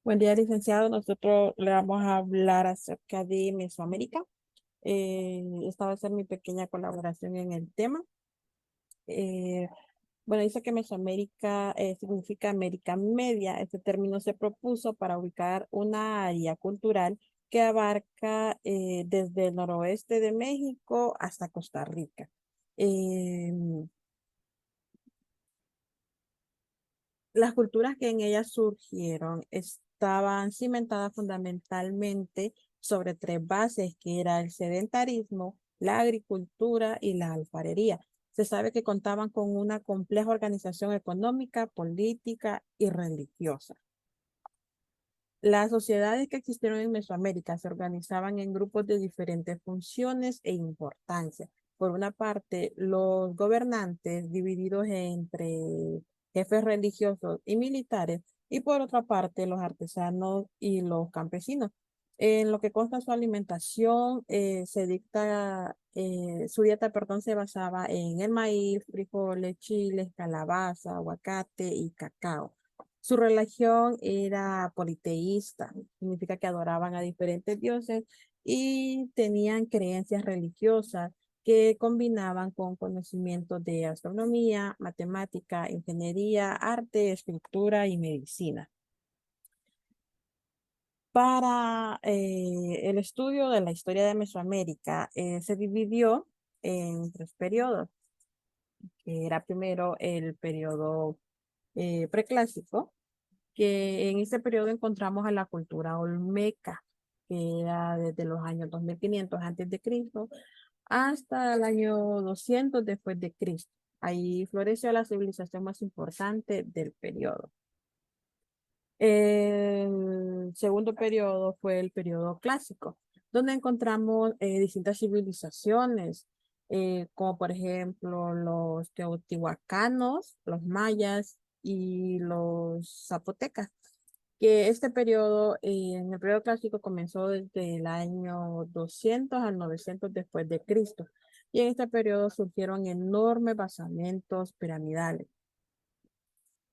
Buen día, licenciado. Nosotros le vamos a hablar acerca de Mesoamérica. Esta va a ser mi pequeña colaboración en el tema. Eh, bueno, dice que Mesoamérica significa América Media. Este término se propuso para ubicar una área cultural que abarca desde el noroeste de México hasta Costa Rica. Em, Las culturas que en ellas surgieron estaban cimentadas fundamentalmente sobre tres bases, que era el sedentarismo, la agricultura y la alfarería. Se sabe que contaban con una compleja organización económica, política y religiosa. Las sociedades que existieron en Mesoamérica se organizaban en grupos de diferentes funciones e importancia. Por una parte, los gobernantes divididos entre jefes religiosos y militares, y por otra parte, los artesanos y los campesinos. En lo que consta su alimentación, su dieta, perdón, se basaba en el maíz, frijoles, chiles, calabaza, aguacate y cacao. Su religión era politeísta, significa que adoraban a diferentes dioses y tenían creencias religiosas que combinaban con conocimientos de astronomía, matemática, ingeniería, arte, escritura y medicina. Para el estudio de la historia de Mesoamérica se dividió en tres periodos, que era primero el periodo preclásico, que en ese periodo encontramos a la cultura olmeca, que era desde los años 2500 antes de Cristo hasta el año 200 después de Cristo. Ahí floreció la civilización más importante del periodo. El segundo periodo fue el periodo clásico, donde encontramos distintas civilizaciones, como por ejemplo los teotihuacanos, los mayas y los zapotecas, que este periodo, en el periodo clásico, comenzó desde el año 200 al 900 después de Cristo, y en este periodo surgieron enormes basamentos piramidales.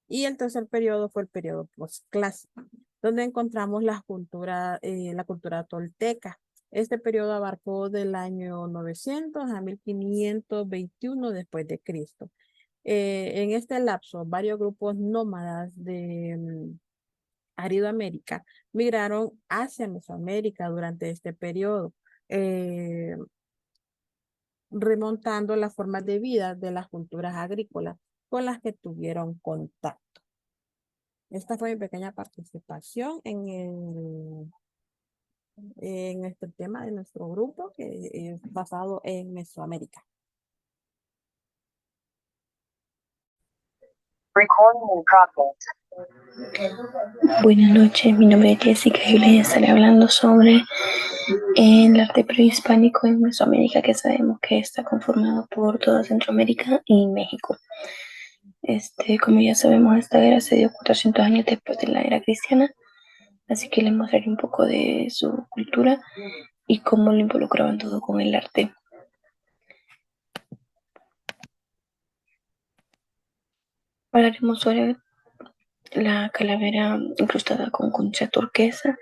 Y el tercer periodo fue el periodo posclásico, donde encontramos la cultura tolteca. Este periodo abarcó del año 900 a 1521 después de Cristo. En este lapso, varios grupos nómadas de Aridoamérica migraron hacia Mesoamérica durante este periodo, eh, remontando las formas de vida de las culturas agrícolas con las que tuvieron contacto. Esta fue mi pequeña participación en este tema de nuestro grupo, que es basado en Mesoamérica. Buenas noches, mi nombre es Jessica y les estaré hablando sobre el arte prehispánico en Mesoamérica, que sabemos que está conformado por toda Centroamérica y México. Como ya sabemos, esta era se dio 400 años después de la era cristiana, así que les mostraré un poco de su cultura y cómo lo involucraban todo con el arte. Hablaremos sobre la calavera incrustada con concha turquesa,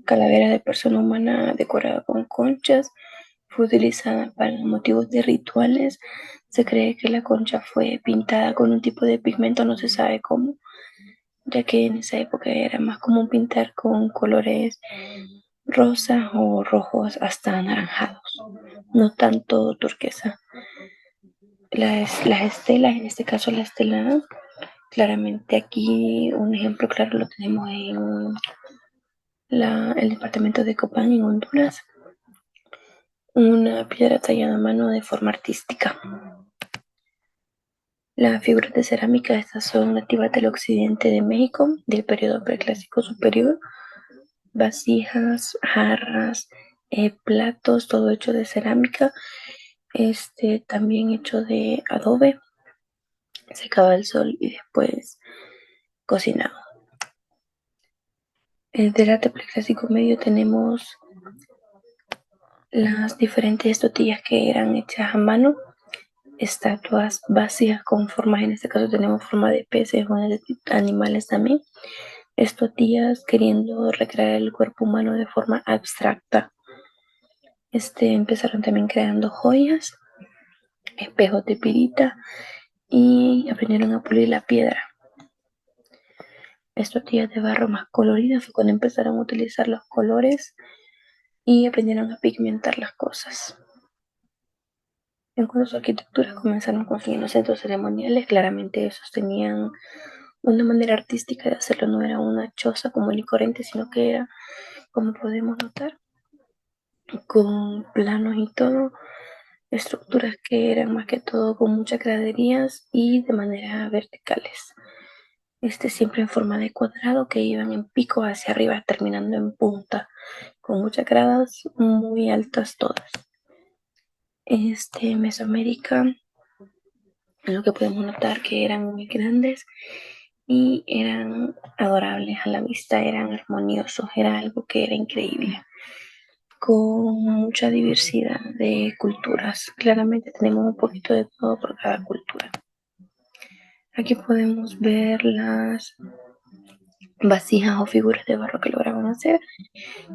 calavera de persona humana decorada con conchas. Fue utilizada para motivos de rituales. Se cree que la concha fue pintada con un tipo de pigmento, no se sabe cómo, ya que en esa época era más común pintar con colores rosas o rojos hasta anaranjados, no tanto turquesa. Las estelas, en este caso la estela, claramente aquí un ejemplo claro lo tenemos en el departamento de Copán, en Honduras, una piedra tallada a mano de forma artística. Las figuras de cerámica, estas son nativas del occidente de México, del periodo preclásico superior. Vasijas, jarras, platos, todo hecho de cerámica, también hecho de adobe, secado al sol y después cocinado. Del arte preclásico medio tenemos las diferentes tortillas que eran hechas a mano, estatuas vacías con formas, en este caso tenemos forma de peces o de animales también, Tías queriendo recrear el cuerpo humano de forma abstracta. Empezaron también creando joyas, espejos de pirita y aprendieron a pulir la piedra. Tías de barro más coloridas fue cuando empezaron a utilizar los colores y aprendieron a pigmentar las cosas. En cuanto a su arquitectura, comenzaron construyendo centros ceremoniales. Claramente esos tenían una manera artística de hacerlo, no era una choza común y corriente, sino que era, como podemos notar, con planos y todo, estructuras que eran más que todo con muchas graderías y de manera verticales. Siempre en forma de cuadrado que iban en pico hacia arriba, terminando en punta, con muchas gradas muy altas todas. Mesoamérica, lo que podemos notar que eran muy grandes y eran adorables a la vista, eran armoniosos, era algo que era increíble, con mucha diversidad de culturas. Claramente tenemos un poquito de todo por cada cultura. Aquí podemos ver las vasijas o figuras de barro que lograban hacer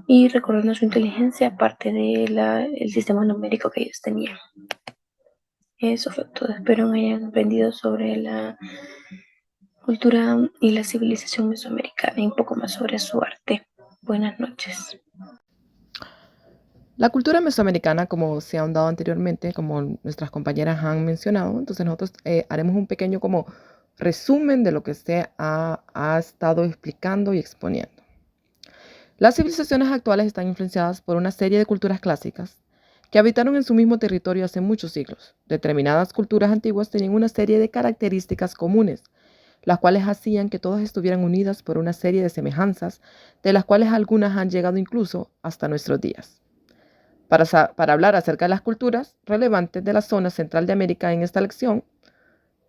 y recordando su inteligencia aparte del sistema numérico que ellos tenían. Eso fue todo. Espero que hayan aprendido sobre la cultura y la civilización mesoamericana y un poco más sobre su arte. Buenas noches. La cultura mesoamericana, como se ha ahondado anteriormente, como nuestras compañeras han mencionado, entonces nosotros haremos un pequeño como resumen de lo que se ha estado explicando y exponiendo. Las civilizaciones actuales están influenciadas por una serie de culturas clásicas que habitaron en su mismo territorio hace muchos siglos. Determinadas culturas antiguas tenían una serie de características comunes, las cuales hacían que todas estuvieran unidas por una serie de semejanzas, de las cuales algunas han llegado incluso hasta nuestros días. Para hablar acerca de las culturas relevantes de la zona central de América en esta lección,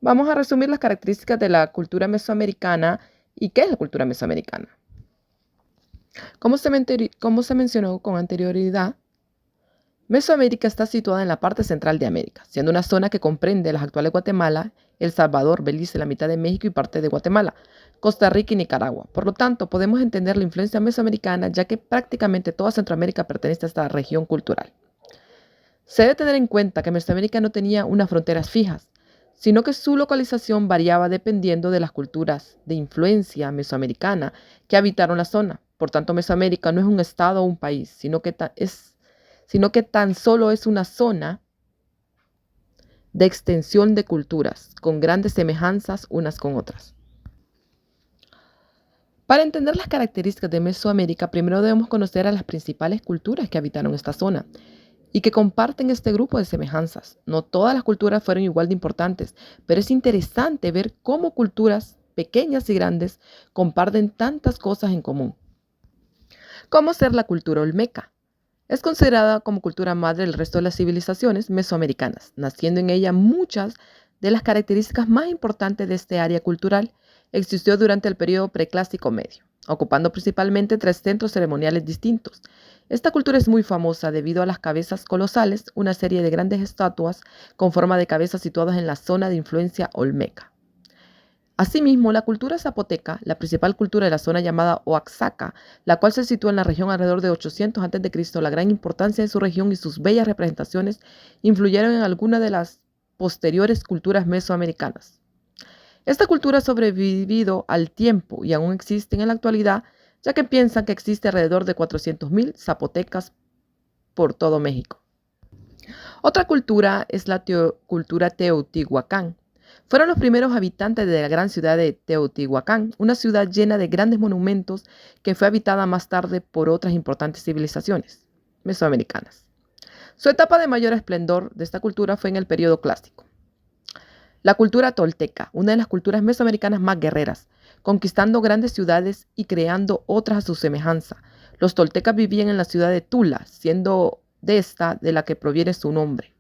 vamos a resumir las características de la cultura mesoamericana y qué es la cultura mesoamericana. Como se mencionó con anterioridad, Mesoamérica está situada en la parte central de América, siendo una zona que comprende las actuales Guatemala, El Salvador, Belice, la mitad de México y parte de Guatemala, Costa Rica y Nicaragua. Por lo tanto, podemos entender la influencia mesoamericana, ya que prácticamente toda Centroamérica pertenece a esta región cultural. Se debe tener en cuenta que Mesoamérica no tenía unas fronteras fijas, sino que su localización variaba dependiendo de las culturas de influencia mesoamericana que habitaron la zona. Por tanto, Mesoamérica no es un estado o un país, sino que tan solo es una zona de extensión de culturas, con grandes semejanzas unas con otras. Para entender las características de Mesoamérica, primero debemos conocer a las principales culturas que habitaron esta zona y que comparten este grupo de semejanzas. No todas las culturas fueron igual de importantes, pero es interesante ver cómo culturas pequeñas y grandes comparten tantas cosas en común. ¿Cómo ser la cultura olmeca? Es considerada como cultura madre del resto de las civilizaciones mesoamericanas, naciendo en ella muchas de las características más importantes de este área cultural. Existió durante el periodo preclásico medio, ocupando principalmente 3 centros ceremoniales distintos. Esta cultura es muy famosa debido a las cabezas colosales, una serie de grandes estatuas con forma de cabeza situadas en la zona de influencia olmeca. Asimismo, la cultura zapoteca, la principal cultura de la zona llamada Oaxaca, la cual se sitúa en la región alrededor de 800 a.C., la gran importancia de su región y sus bellas representaciones influyeron en algunas de las posteriores culturas mesoamericanas. Esta cultura ha sobrevivido al tiempo y aún existe en la actualidad, ya que piensan que existe alrededor de 400,000 zapotecas por todo México. Otra cultura es la cultura Teotihuacán. Fueron los primeros habitantes de la gran ciudad de Teotihuacán, una ciudad llena de grandes monumentos que fue habitada más tarde por otras importantes civilizaciones mesoamericanas. Su etapa de mayor esplendor de esta cultura fue en el periodo clásico. La cultura tolteca, una de las culturas mesoamericanas más guerreras, conquistando grandes ciudades y creando otras a su semejanza. Los toltecas vivían en la ciudad de Tula, siendo de esta de la que proviene su nombre.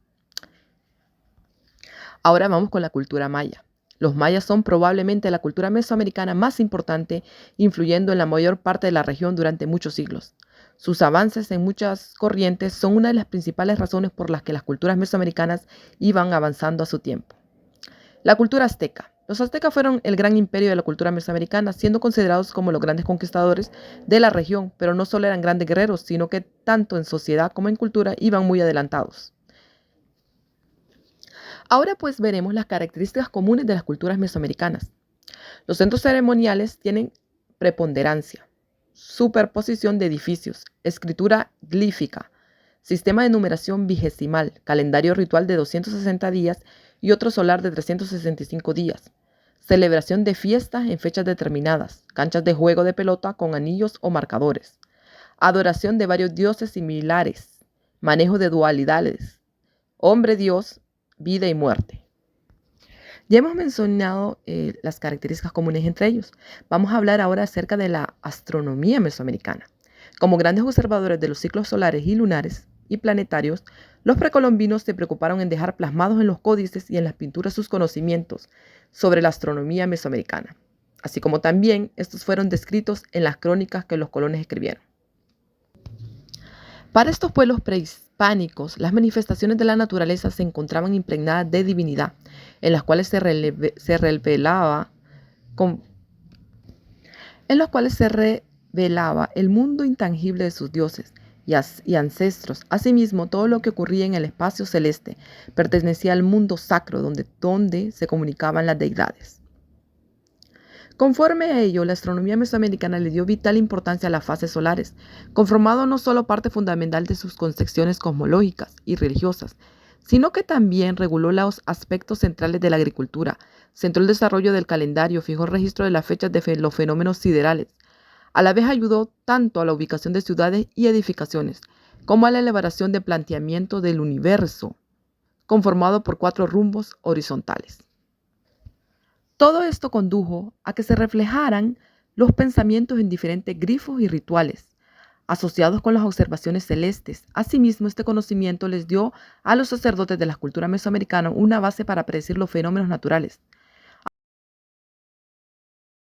Ahora vamos con la cultura maya. Los mayas son probablemente la cultura mesoamericana más importante, influyendo en la mayor parte de la región durante muchos siglos. Sus avances en muchas corrientes son una de las principales razones por las que las culturas mesoamericanas iban avanzando a su tiempo. La cultura azteca. Los aztecas fueron el gran imperio de la cultura mesoamericana, siendo considerados como los grandes conquistadores de la región, pero no solo eran grandes guerreros, sino que tanto en sociedad como en cultura iban muy adelantados. Ahora pues veremos las características comunes de las culturas mesoamericanas. Los centros ceremoniales tienen preponderancia, superposición de edificios, escritura glífica, sistema de numeración vigesimal, calendario ritual de 260 días y otro solar de 365 días, celebración de fiestas en fechas determinadas, canchas de juego de pelota con anillos o marcadores, adoración de varios dioses similares, manejo de dualidades, hombre-dios, vida y muerte. Ya hemos mencionado las características comunes entre ellos. Vamos a hablar ahora acerca de la astronomía mesoamericana. Como grandes observadores de los ciclos solares y lunares y planetarios, los precolombinos se preocuparon en dejar plasmados en los códices y en las pinturas sus conocimientos sobre la astronomía mesoamericana, así como también estos fueron descritos en las crónicas que los colonos escribieron. Para estos pueblos prehispánicos, las manifestaciones de la naturaleza se encontraban impregnadas de divinidad, en las cuales se revelaba el mundo intangible de sus dioses y ancestros. Asimismo, todo lo que ocurría en el espacio celeste pertenecía al mundo sacro donde se comunicaban las deidades. Conforme a ello, la astronomía mesoamericana le dio vital importancia a las fases solares, conformando no solo parte fundamental de sus concepciones cosmológicas y religiosas, sino que también reguló los aspectos centrales de la agricultura, centró el desarrollo del calendario, fijó el registro de las fechas de los fenómenos siderales. A la vez ayudó tanto a la ubicación de ciudades y edificaciones, como a la elaboración de planteamiento del universo, conformado por 4 rumbos horizontales. Todo esto condujo a que se reflejaran los pensamientos en diferentes grifos y rituales, asociados con las observaciones celestes. Asimismo, este conocimiento les dio a los sacerdotes de la cultura mesoamericana una base para predecir los fenómenos naturales,